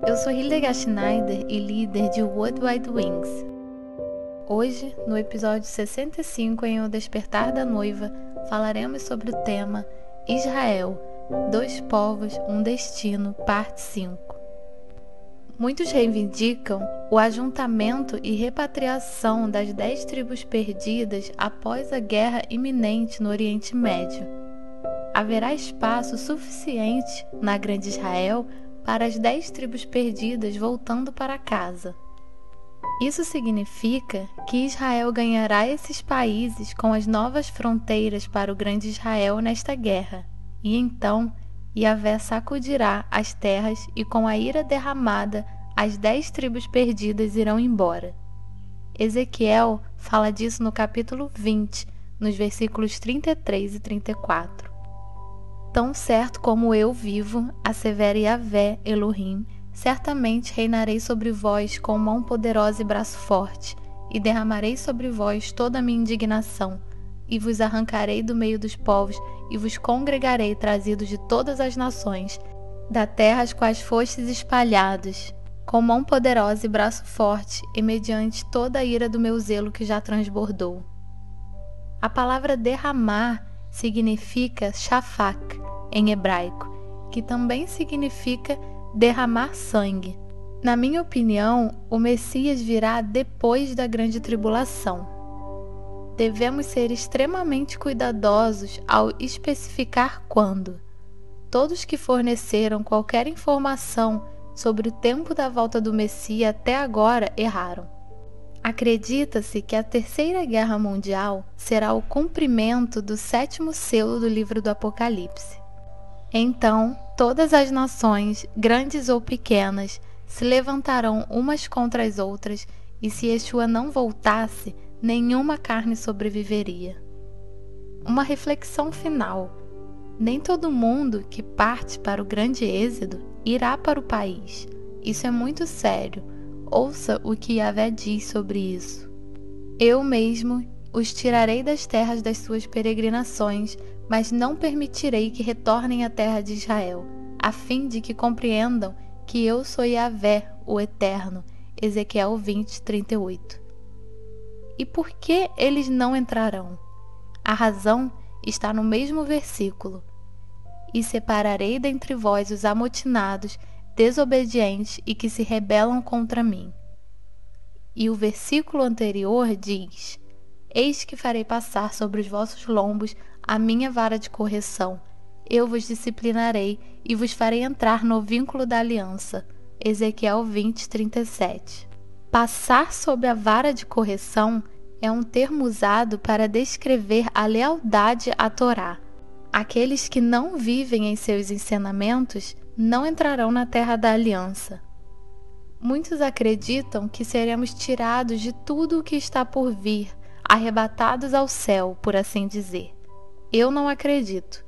Eu sou Hildegard Schneider e líder de World Wide Wings. Hoje, no episódio 65 em O Despertar da Noiva, falaremos sobre o tema Israel, Dois Povos, um Destino, parte 5. Muitos reivindicam o ajuntamento e repatriação das 10 tribos perdidas após a guerra iminente no Oriente Médio. Haverá espaço suficiente na Grande Israel para as 10 tribos perdidas voltando para casa. Isso significa que Israel ganhará esses países com as novas fronteiras para o Grande Israel nesta guerra, e então Yahvé sacudirá as terras e com a ira derramada as 10 tribos perdidas irão embora. Ezequiel fala disso no capítulo 20, nos versículos 33 e 34. Tão certo como eu vivo, assevera Yahvé Elohim, certamente reinarei sobre vós com mão poderosa e braço forte, e derramarei sobre vós toda a minha indignação, e vos arrancarei do meio dos povos, e vos congregarei trazidos de todas as nações, da terra às quais fostes espalhados, com mão poderosa e braço forte, e mediante toda a ira do meu zelo que já transbordou. A palavra derramar significa shafak, em hebraico, que também significa derramar sangue. Na minha opinião, o Messias virá depois da grande tribulação. Devemos ser extremamente cuidadosos ao especificar quando. Todos que forneceram qualquer informação sobre o tempo da volta do Messias até agora erraram. Acredita-se que a Terceira Guerra Mundial será o cumprimento do 7º selo do livro do Apocalipse. Então, todas as nações, grandes ou pequenas, se levantarão umas contra as outras, e se Yeshua não voltasse, nenhuma carne sobreviveria. Uma reflexão final. Nem todo mundo que parte para o grande êxodo irá para o país. Isso é muito sério. Ouça o que Yahvé diz sobre isso. Eu mesmo os tirarei das terras das suas peregrinações, mas não permitirei que retornem à terra de Israel, a fim de que compreendam que eu sou Yahvé, o Eterno. Ezequiel 20, 38. E por que eles não entrarão? A razão está no mesmo versículo. E separarei dentre vós os amotinados, desobedientes e que se rebelam contra mim. E o versículo anterior diz: Eis que farei passar sobre os vossos lombos a minha vara de correção. Eu vos disciplinarei e vos farei entrar no vínculo da aliança. Ezequiel 20, 37. Passar sob a vara de correção é um termo usado para descrever a lealdade à Torá. Aqueles que não vivem em seus ensinamentos não entrarão na terra da aliança. Muitos acreditam que seremos tirados de tudo o que está por vir, arrebatados ao céu, por assim dizer. Eu não acredito.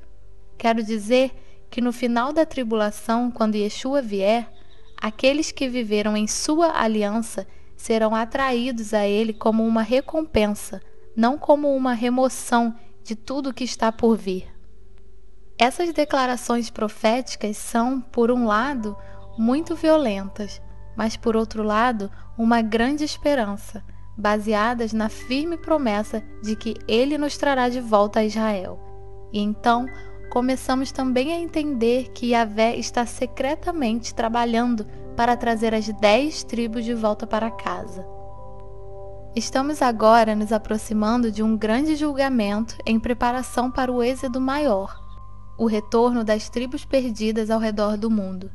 Quero dizer que no final da tribulação, quando Yeshua vier, aqueles que viveram em sua aliança serão atraídos a ele como uma recompensa, não como uma remoção de tudo o que está por vir. Essas declarações proféticas são, por um lado, muito violentas, mas por outro lado, uma grande esperança, baseadas na firme promessa de que ele nos trará de volta a Israel. E então, começamos também a entender que Yahvé está secretamente trabalhando para trazer as 10 tribos de volta para casa. Estamos agora nos aproximando de um grande julgamento em preparação para o êxodo maior, o retorno das tribos perdidas ao redor do mundo.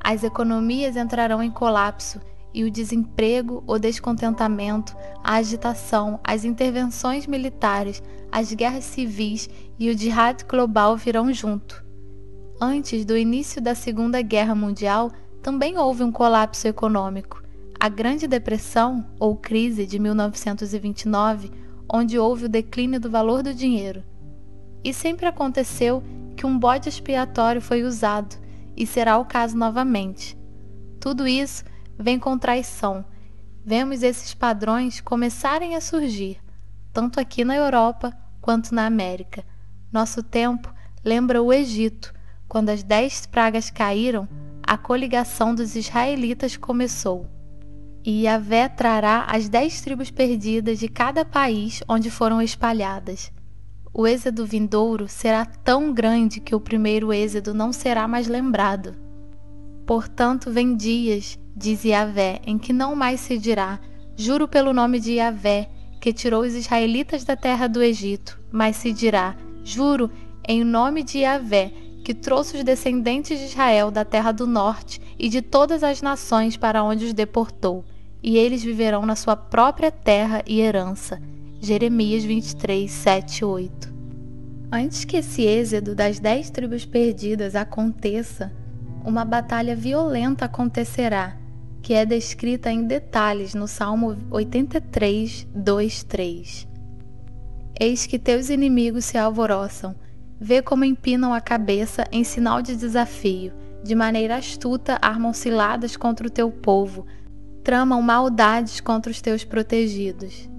As economias entrarão em colapso e o desemprego, o descontentamento, a agitação, as intervenções militares, as guerras civis e o jihad global virão junto. Antes do início da Segunda Guerra Mundial, também houve um colapso econômico. A Grande Depressão, ou crise de 1929, onde houve o declínio do valor do dinheiro. E sempre aconteceu que um bode expiatório foi usado, e será o caso novamente. Tudo isso vem com traição. Vemos esses padrões começarem a surgir, tanto aqui na Europa quanto na América. Nosso tempo lembra o Egito, quando as 10 pragas caíram, a coligação dos israelitas começou. E Yahvé trará as 10 tribos perdidas de cada país onde foram espalhadas. O êxodo vindouro será tão grande que o primeiro êxodo não será mais lembrado. Portanto, vem dias, diz Yahvé, em que não mais se dirá: juro pelo nome de Yahvé, que tirou os israelitas da terra do Egito, mas se dirá: juro em nome de Yahvé, que trouxe os descendentes de Israel da terra do norte e de todas as nações para onde os deportou, e eles viverão na sua própria terra e herança. Jeremias 23, 7 e 8. Antes que esse êxodo das 10 tribos perdidas aconteça, uma batalha violenta acontecerá, que é descrita em detalhes no Salmo 83, 2, 3. Eis que teus inimigos se alvoroçam, vê como empinam a cabeça em sinal de desafio, de maneira astuta armam ciladas contra o teu povo, tramam maldades contra os teus protegidos.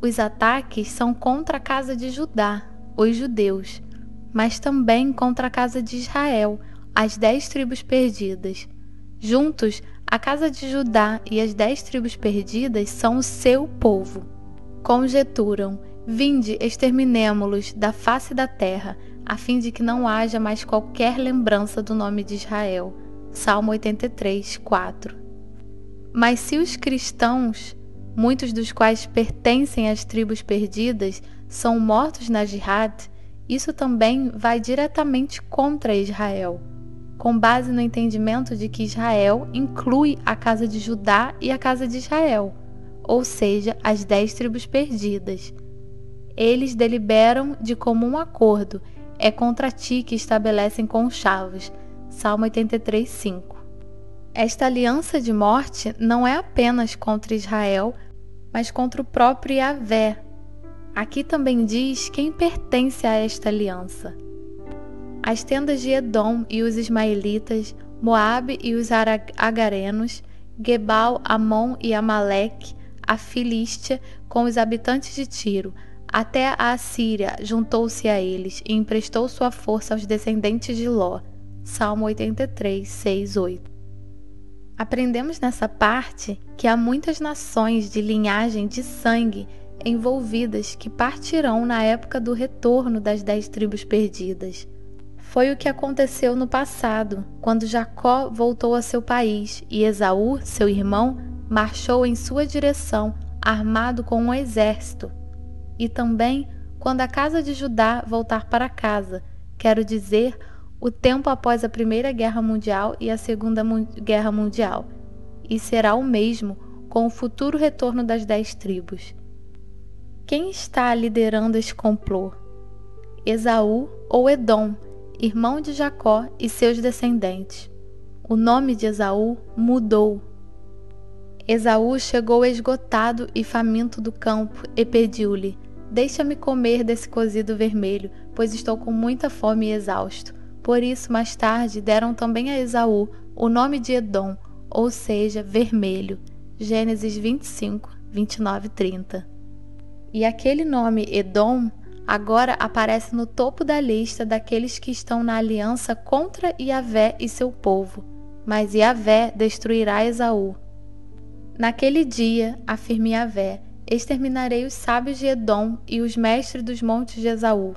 Os ataques são contra a casa de Judá, os judeus, mas também contra a casa de Israel, as 10 tribos perdidas. Juntos, a casa de Judá e as 10 tribos perdidas são o seu povo. Conjeturam: vinde, exterminemo-los da face da terra, a fim de que não haja mais qualquer lembrança do nome de Israel. Salmo 83, 4. Mas se os cristãos, muitos dos quais pertencem às tribos perdidas, são mortos na jihad, isso também vai diretamente contra Israel, com base no entendimento de que Israel inclui a casa de Judá e a casa de Israel, ou seja, as 10 tribos perdidas. Eles deliberam de comum acordo, é contra ti que estabelecem conchavos. Salmo 83, 5. Esta aliança de morte não é apenas contra Israel, mas contra o próprio Yahvé. Aqui também diz quem pertence a esta aliança. As tendas de Edom e os ismaelitas, Moabe e os agarenos, Gebal, Amon e Amaleque, a Filístia com os habitantes de Tiro, até a Assíria juntou-se a eles e emprestou sua força aos descendentes de Ló. Salmo 83, 6, 8. Aprendemos nessa parte que há muitas nações de linhagem de sangue envolvidas que partirão na época do retorno das 10 tribos perdidas. Foi o que aconteceu no passado, quando Jacó voltou a seu país e Esaú, seu irmão, marchou em sua direção, armado com um exército. E também quando a casa de Judá voltar para casa, quero dizer, o tempo após a Primeira Guerra Mundial e a Segunda Guerra Mundial, e será o mesmo com o futuro retorno das 10 tribos. Quem está liderando esse complô? Esaú ou Edom, irmão de Jacó e seus descendentes. O nome de Esaú mudou. Esaú chegou esgotado e faminto do campo e pediu-lhe: deixa-me comer desse cozido vermelho, pois estou com muita fome e exausto. Por isso, mais tarde, deram também a Esaú o nome de Edom, ou seja, vermelho. Gênesis 25, 29 e 30. E aquele nome Edom agora aparece no topo da lista daqueles que estão na aliança contra Yahvé e seu povo. Mas Yahvé destruirá Esaú. Naquele dia, afirma Yahvé, exterminarei os sábios de Edom e os mestres dos montes de Esaú.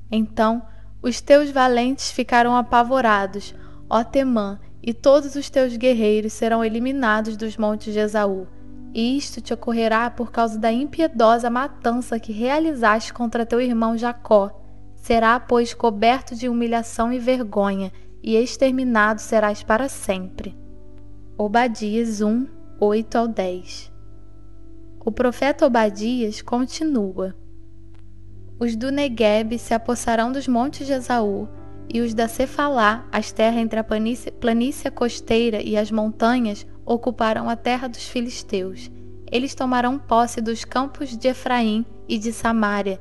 Então, os teus valentes ficarão apavorados, ó Temã, e todos os teus guerreiros serão eliminados dos montes de Esaú. E isto te ocorrerá por causa da impiedosa matança que realizaste contra teu irmão Jacó. Será, pois, coberto de humilhação e vergonha, e exterminado serás para sempre. Obadias 1, 8 ao 10. O profeta Obadias continua: os do Neguebe se apossarão dos montes de Esaú, e os da Cefalá, as terras entre a planície costeira e as montanhas, ocuparão a terra dos filisteus. Eles tomarão posse dos campos de Efraim e de Samária,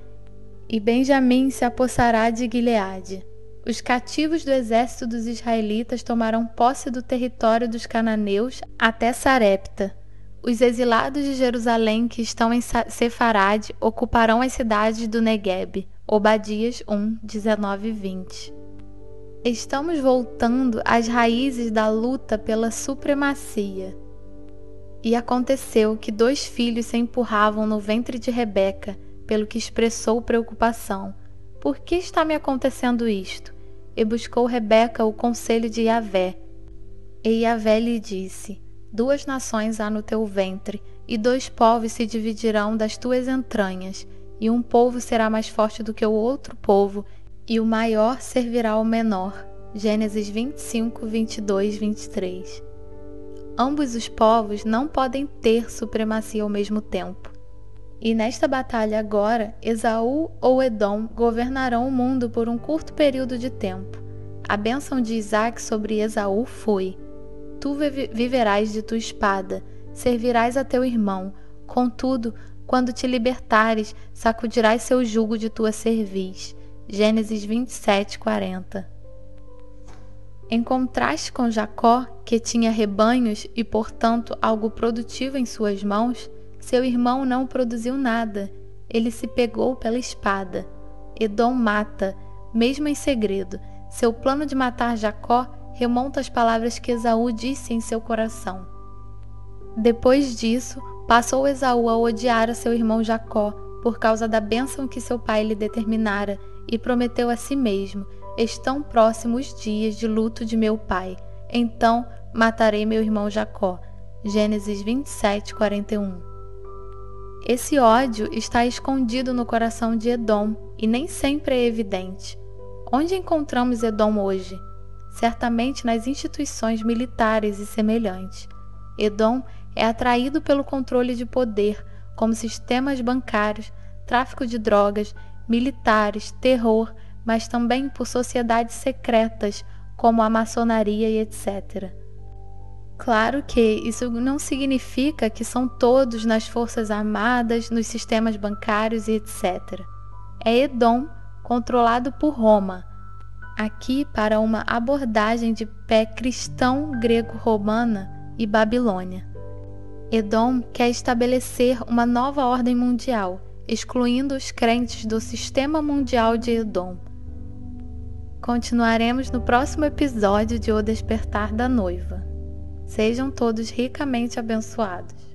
e Benjamim se apossará de Gileade. Os cativos do exército dos israelitas tomarão posse do território dos cananeus até Sarepta. Os exilados de Jerusalém que estão em Sefarade ocuparão as cidades do Neguebe. Obadias 1, 19 e 20. Estamos voltando às raízes da luta pela supremacia. E aconteceu que 2 filhos se empurravam no ventre de Rebeca, pelo que expressou preocupação. Por que está me acontecendo isto? E buscou Rebeca o conselho de Yahvé. E Yahvé lhe disse: 2 nações há no teu ventre, e 2 povos se dividirão das tuas entranhas, e um povo será mais forte do que o outro povo, e o maior servirá ao menor. Gênesis 25, 22, 23. Ambos os povos não podem ter supremacia ao mesmo tempo. E nesta batalha agora, Esaú ou Edom governarão o mundo por um curto período de tempo. A bênção de Isaque sobre Esaú foi: tu viverás de tua espada, servirás a teu irmão. Contudo, quando te libertares, sacudirás seu jugo de tua cerviz. Gênesis 27, 40. Em contraste com Jacó, que tinha rebanhos e, portanto, algo produtivo em suas mãos, seu irmão não produziu nada. Ele se pegou pela espada. Edom mata, mesmo em segredo. Seu plano de matar Jacó remonta às palavras que Esaú disse em seu coração. Depois disso, passou Esaú a odiar a seu irmão Jacó, por causa da bênção que seu pai lhe determinara, e prometeu a si mesmo: estão próximos os dias de luto de meu pai, então matarei meu irmão Jacó. Gênesis 27, 41. Esse ódio está escondido no coração de Edom e nem sempre é evidente. Onde encontramos Edom hoje? Certamente nas instituições militares e semelhantes. Edom é atraído pelo controle de poder, como sistemas bancários, tráfico de drogas, militares, terror, mas também por sociedades secretas, como a maçonaria e etc. Claro que isso não significa que são todos nas forças armadas, nos sistemas bancários e etc. É Edom, controlado por Roma. Aqui para uma abordagem de pé cristão grego-romana e Babilônia. Edom quer estabelecer uma nova ordem mundial, excluindo os crentes do sistema mundial de Edom. Continuaremos no próximo episódio de O Despertar da Noiva. Sejam todos ricamente abençoados.